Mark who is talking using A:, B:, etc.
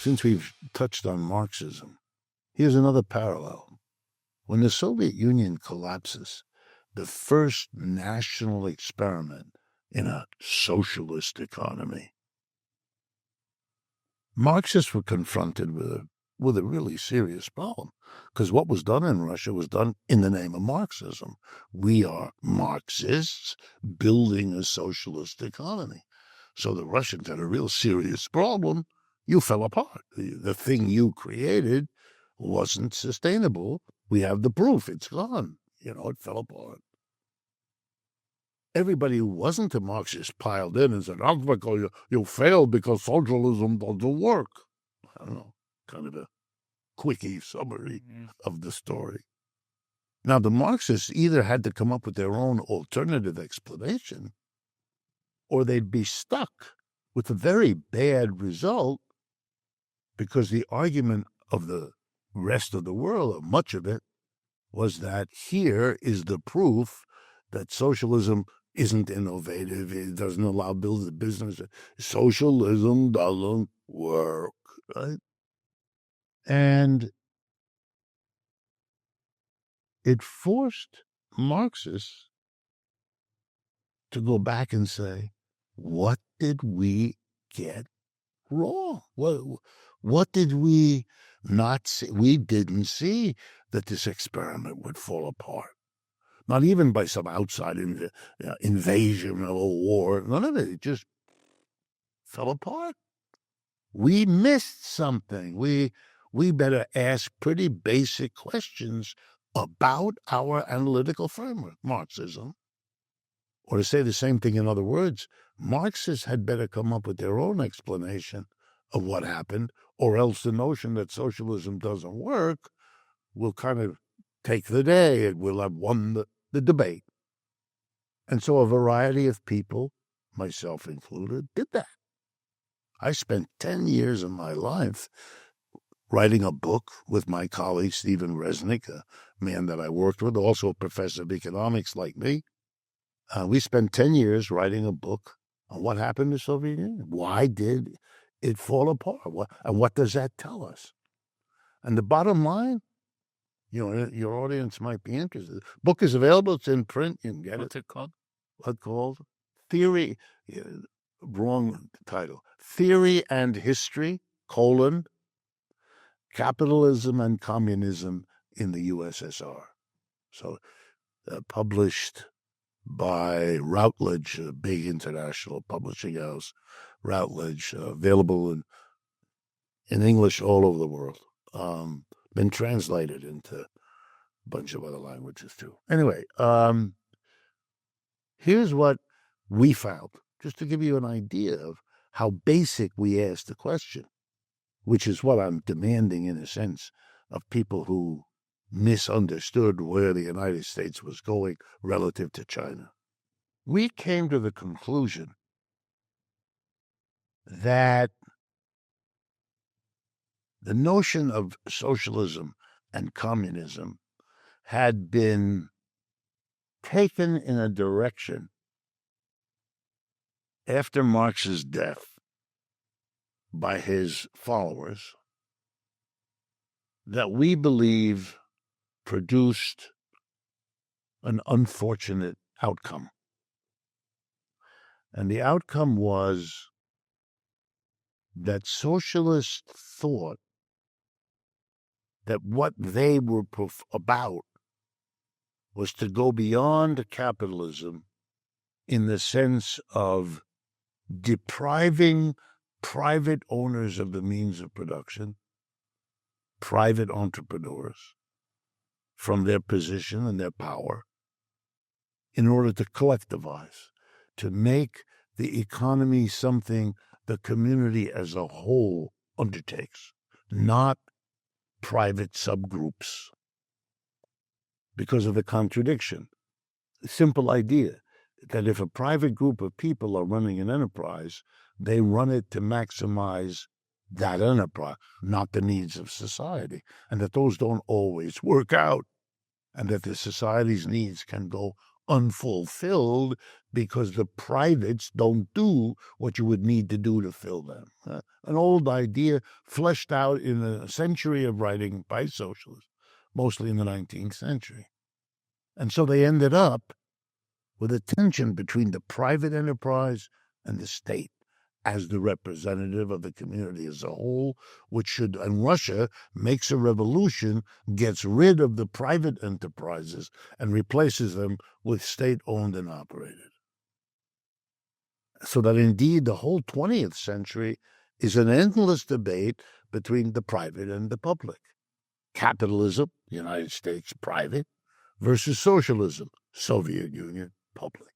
A: since we've touched on Marxism, here's another parallel. When the Soviet Union collapses, the first national experiment in a socialist economy, Marxists were confronted with a really serious problem, because what was done in Russia was done in the name of Marxism. We are Marxists building a socialist economy. So the Russians had a real serious problem. You fell apart. The thing you created wasn't sustainable. We have the proof. It's gone. It fell apart. Everybody who wasn't a Marxist piled in and said, you failed because socialism doesn't work. I don't know, kind of a quickie summary of the story. Now, the Marxists either had to come up with their own alternative explanation, or they'd be stuck with a very bad result, because the argument of the rest of the world, or much of it, was that here is the proof that socialism isn't innovative. It doesn't allow building business. Socialism doesn't work, right? And it forced Marxists to go back and say, what did we get wrong? What did we not see? We didn't see that this experiment would fall apart. Not even by some outside invasion or war. None of it. It just fell apart. We missed something. We better ask pretty basic questions about our analytical framework, Marxism. Or to say the same thing in other words, Marxists had better come up with their own explanation of what happened, or else the notion that socialism doesn't work will kind of take the day. It will have won the debate. And so a variety of people, myself included, did that. I spent 10 years of my life writing a book with my colleague Stephen Resnick, a man that I worked with, also a professor of economics like me. We spent 10 years writing a book on what happened to the Soviet Union. Why did it fall apart? And what does that tell us? And the bottom line, your audience might be interested. The book is available. It's in print. You can get it.
B: What's it called?
A: What's called? Theory, wrong title. Theory and History, Capitalism and Communism in the USSR. So published by Routledge, a big international publishing house. Routledge, available in English all over the world. Been translated into a bunch of other languages too. Anyway, here's what we found, just to give you an idea of how basic we asked the question, which is what I'm demanding in a sense of people who misunderstood where the United States was going relative to China. We came to the conclusion that the notion of socialism and communism had been taken in a direction after Marx's death by his followers that we believe produced an unfortunate outcome. And the outcome was that socialists thought that what they were about was to go beyond capitalism in the sense of depriving private owners of the means of production, private entrepreneurs, from their position and their power in order to collectivize, to make the economy something the community as a whole undertakes, not private subgroups. Because of the contradiction. The simple idea that if a private group of people are running an enterprise, they run it to maximize that enterprise, not the needs of society, and that those don't always work out, and that the society's needs can go unfulfilled because the privates don't do what you would need to do to fill them. An old idea fleshed out in a century of writing by socialists, mostly in the 19th century. And so they ended up with a tension between the private enterprise and the state as the representative of the community as a whole, which should, and Russia makes a revolution, gets rid of the private enterprises and replaces them with state-owned and operated. So that indeed the whole 20th century is an endless debate between the private and the public. Capitalism, United States, private, versus socialism, Soviet Union, public.